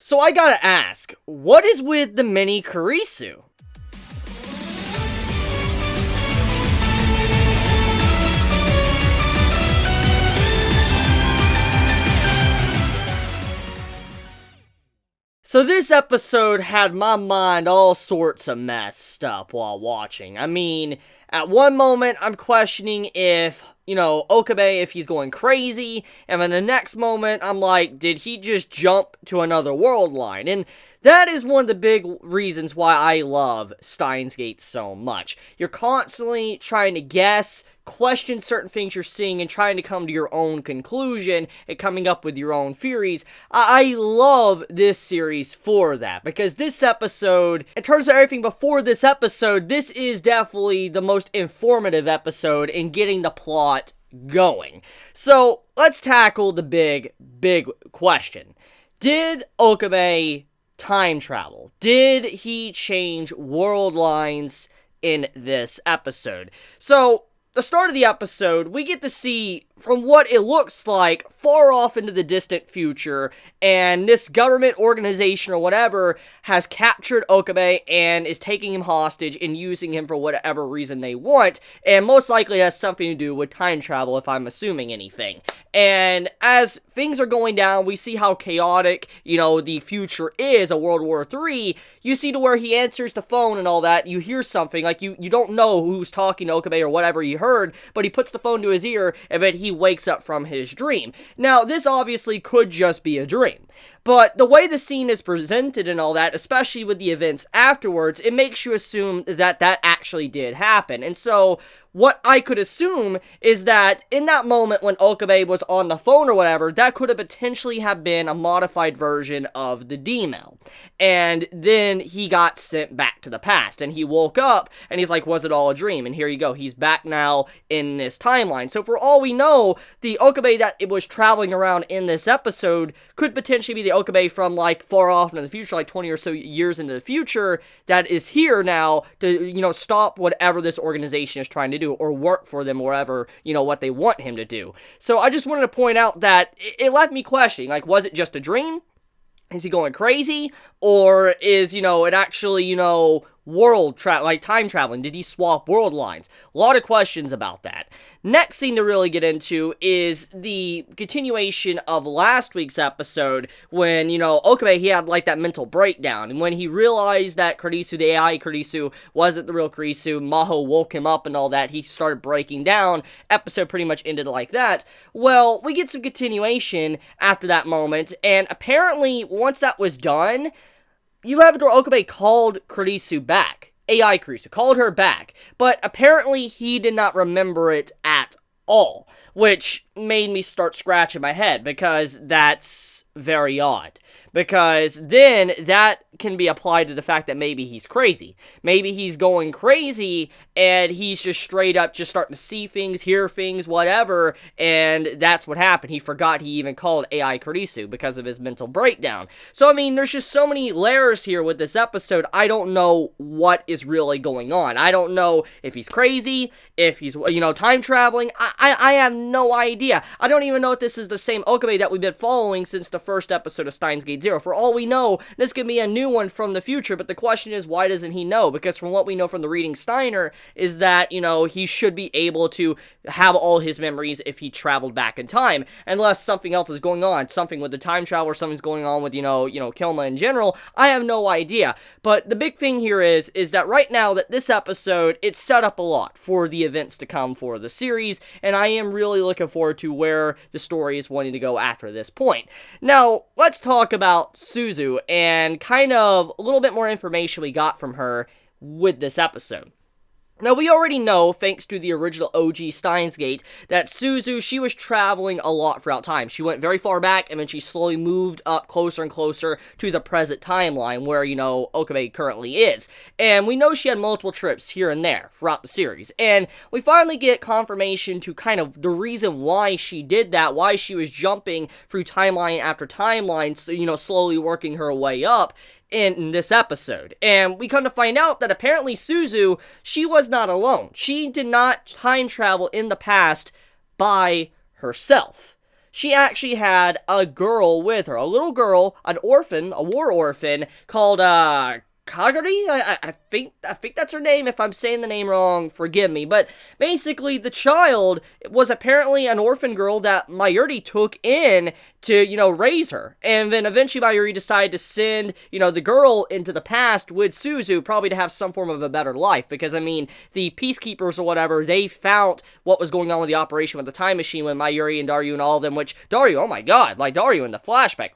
So I gotta ask, what is with the mini Kurisu? So this episode had my mind all sorts of messed up while watching. I mean, at one moment I'm questioning if, Okabe, if he's going crazy, and then the next moment I'm like, did he just jump to another world line? And that is one of the big reasons why I love Steins Gate so much. You're constantly trying to guess, question certain things you're seeing, and trying to come to your own conclusion and coming up with your own theories. I love this series for that, because this episode, in terms of everything before this episode, this is definitely the most informative episode in getting the plot going. So, let's tackle the big question. Did Okabe time travel? Did he change world lines in this episode? So, the start of the episode, we get to see, from what it looks like, far off into the distant future, and this government organization or whatever has captured Okabe and is taking him hostage and using him for whatever reason they want, and most likely has something to do with time travel, if I'm assuming anything. And as things are going down, we see how chaotic, the future is, a World War III. You see to where he answers the phone and all that, you hear something, like you don't know who's talking to Okabe or whatever he heard, but he puts the phone to his ear, and then he wakes up from his dream. Now, this obviously could just be a dream, but the way the scene is presented and all that, especially with the events afterwards, it makes you assume that that actually did happen. And so, what I could assume is that in that moment when Okabe was on the phone or whatever, that could have potentially have been a modified version of the D-mail. And then he got sent back to the past, and he woke up, and he's like, was it all a dream? And here you go, he's back now in this timeline. So for all we know, the Okabe that it was traveling around in this episode could potentially be the Okabe from, like, far off into the future, like 20 or so years into the future, that is here now to, stop whatever this organization is trying to do, or work for them wherever, what they want him to do. So I just wanted to point out that it left me questioning, like, was it just a dream? Is he going crazy? Or is, it actually, time traveling? Did he swap world lines? A lot of questions about that. Next thing to really get into is the continuation of last week's episode when, Okabe, he had, like, that mental breakdown, and when he realized that Kurisu, the AI Kurisu, wasn't the real Kurisu, Maho woke him up and all that, he started breaking down. Episode pretty much ended like that. Well, we get some continuation after that moment, and apparently, once that was done, you have Okabe called Kurisu back. AI Kurisu called her back. But apparently he did not remember it at all, which made me start scratching my head, because that's very odd. Because then that can be applied to the fact that maybe he's crazy. Maybe he's going crazy and he's just straight up just starting to see things, hear things, whatever, and that's what happened. He forgot he even called AI Kurisu because of his mental breakdown. So, I mean, there's just so many layers here with this episode. I don't know what is really going on. I don't know if he's crazy, if he's, time traveling. I have no idea. I don't even know if this is the same Okabe that we've been following since the first episode of Steins Gate Zero. For all we know, this could be a new one from the future, but the question is, why doesn't he know? Because from what we know from the reading Steiner is that, he should be able to have all his memories if he traveled back in time, unless something else is going on, something with the time travel, or something's going on with, Kilma in general. I have no idea. But the big thing here is that right now, that this episode, it's set up a lot for the events to come for the series, and I am really looking forward to where the story is wanting to go after this point. Now, let's talk about Suzu and kind of a little bit more information we got from her with this episode. Now, we already know, thanks to the original OG Steins Gate, that Suzu, she was traveling a lot throughout time. She went very far back, and then she slowly moved up closer and closer to the present timeline where, Okabe currently is. And we know she had multiple trips here and there throughout the series. And we finally get confirmation to kind of the reason why she did that, why she was jumping through timeline after timeline, so, slowly working her way up in this episode. And we come to find out that apparently Suzu, she was not alone. She did not time travel in the past by herself. she actually had a girl with her, a little girl, an orphan, a war orphan, called, Kagari? I think that's her name. If I'm saying the name wrong, forgive me. But basically, the child was apparently an orphan girl that Mayuri took in to, raise her. And then eventually Mayuri decided to send, the girl into the past with Suzu, probably to have some form of a better life. Because, the peacekeepers or whatever, they found what was going on with the operation with the time machine when Mayuri and Daryu and all of them, which, Daryu, oh my god, like Daryu in the flashback.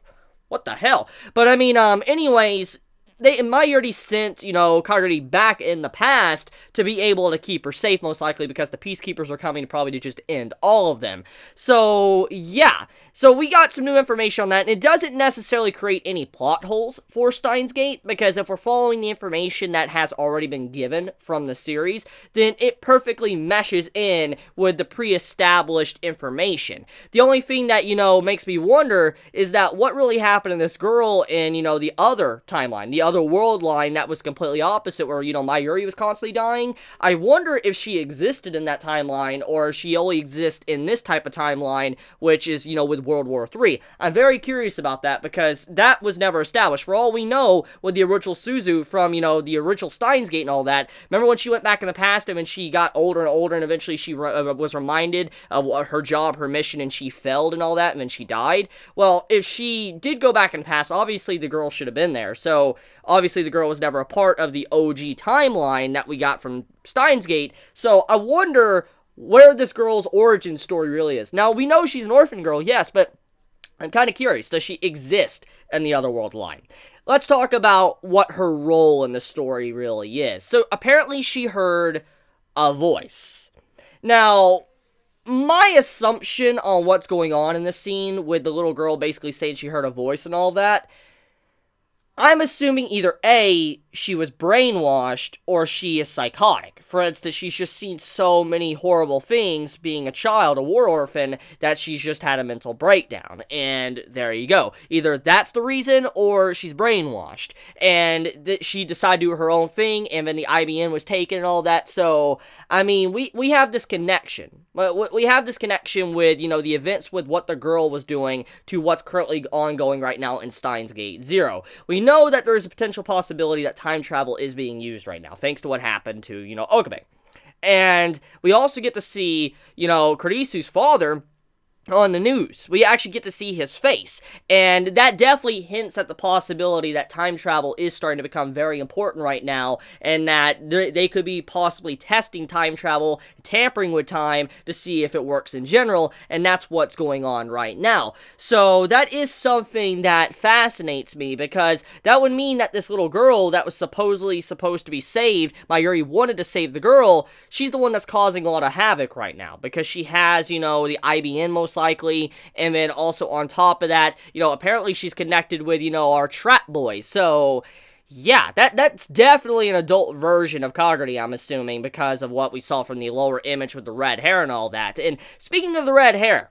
What the hell? But, anyways, Mayuri sent, Kagari back in the past to be able to keep her safe, most likely, because the peacekeepers are coming probably to just end all of them. So, yeah. So, we got some new information on that, and it doesn't necessarily create any plot holes for Steins Gate, because if we're following the information that has already been given from the series, then it perfectly meshes in with the pre-established information. The only thing that, makes me wonder is that what really happened to this girl in, the other timeline, the other world line that was completely opposite, where, Mayuri was constantly dying. I wonder if she existed in that timeline, or if she only exists in this type of timeline, which is, with World War III. I'm very curious about that, because that was never established. For all we know, with the original Suzu from, the original Steins Gate and all that, remember when she went back in the past, and when she got older and older, and eventually she was reminded of her job, her mission, and she failed and all that, and then she died? Well, if she did go back in the past, obviously the girl should have been there. So, obviously the girl was never a part of the OG timeline that we got from Steins Gate. So, I wonder where this girl's origin story really is. Now, we know she's an orphan girl, yes, but I'm kind of curious. Does she exist in the Otherworld line? Let's talk about what her role in the story really is. So, apparently she heard a voice. Now, my assumption on what's going on in this scene, with the little girl basically saying she heard a voice and all that, I'm assuming either A, she was brainwashed, or she is psychotic. For instance, she's just seen so many horrible things being a child, a war orphan, that she's just had a mental breakdown. And there you go. Either that's the reason, or she's brainwashed. And she decided to do her own thing, and then the IBN was taken and all that. So, we have this connection. We have this connection with, the events with what the girl was doing to what's currently ongoing right now in Steins Gate 0. We know that there is a potential possibility that time travel is being used right now, thanks to what happened to, Okabe. And we also get to see, Kurisu's father on the news. We actually get to see his face, and that definitely hints at the possibility that time travel is starting to become very important right now, and that they could be possibly testing time travel, tampering with time to see if it works in general, and that's what's going on right now. So that is something that fascinates me, because that would mean that this little girl that was supposedly supposed to be saved, Mayuri wanted to save the girl, she's the one that's causing a lot of havoc right now, because she has, the IBN most likely, and then also on top of that, apparently she's connected with, our trap boy. So, yeah, that's definitely an adult version of Kagari, I'm assuming, because of what we saw from the lower image with the red hair and all that. And speaking of the red hair,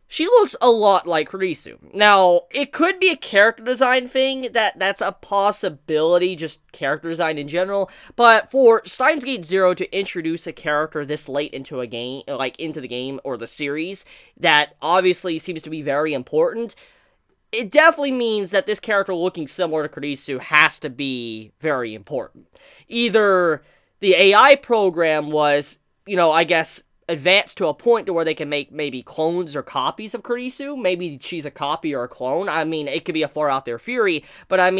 she looks a lot like Kurisu. Now, it could be a character design thing, that's a possibility, just character design in general, but for Steins Gate 0 to introduce a character this late into a game, into the game or the series, that obviously seems to be very important, it definitely means that this character looking similar to Kurisu has to be very important. Either the AI program was, I guess, advanced to a point to where they can make maybe clones or copies of Kurisu. Maybe she's a copy or a clone. It could be a far out there theory, but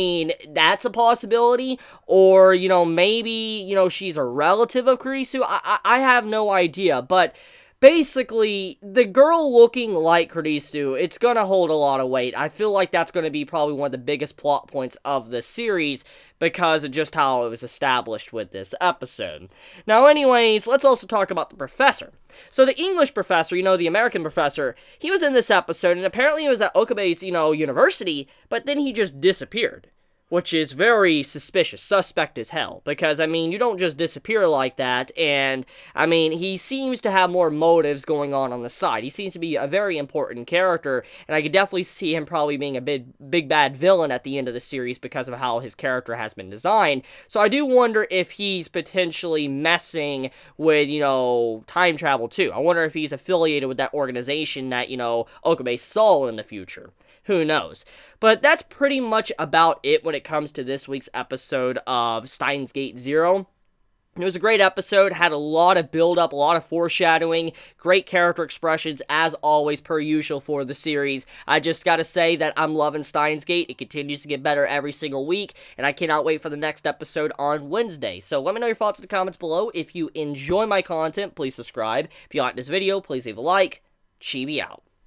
that's a possibility. Or, maybe, she's a relative of Kurisu. I have no idea, but basically, the girl looking like Kurisu, it's gonna hold a lot of weight. I feel like that's gonna be probably one of the biggest plot points of the series, because of just how it was established with this episode. Now, anyways, let's also talk about the professor. So the English professor, the American professor, he was in this episode, and apparently he was at Okabe's, university, but then he just disappeared. which is very suspect as hell, because, I mean, you don't just disappear like that, and, I mean, he seems to have more motives going on the side. He seems to be a very important character, and I could definitely see him probably being a big bad villain at the end of the series because of how his character has been designed. So I do wonder if he's potentially messing with, time travel too. I wonder if he's affiliated with that organization that, Okabe saw in the future. Who knows? But that's pretty much about it when it comes to this week's episode of Steins Gate Zero. It was a great episode, had a lot of build-up, a lot of foreshadowing, great character expressions, as always, per usual for the series. I just gotta say that I'm loving Steins Gate. It continues to get better every single week, and I cannot wait for the next episode on Wednesday. So let me know your thoughts in the comments below. If you enjoy my content, please subscribe. If you like this video, please leave a like. Chibi out.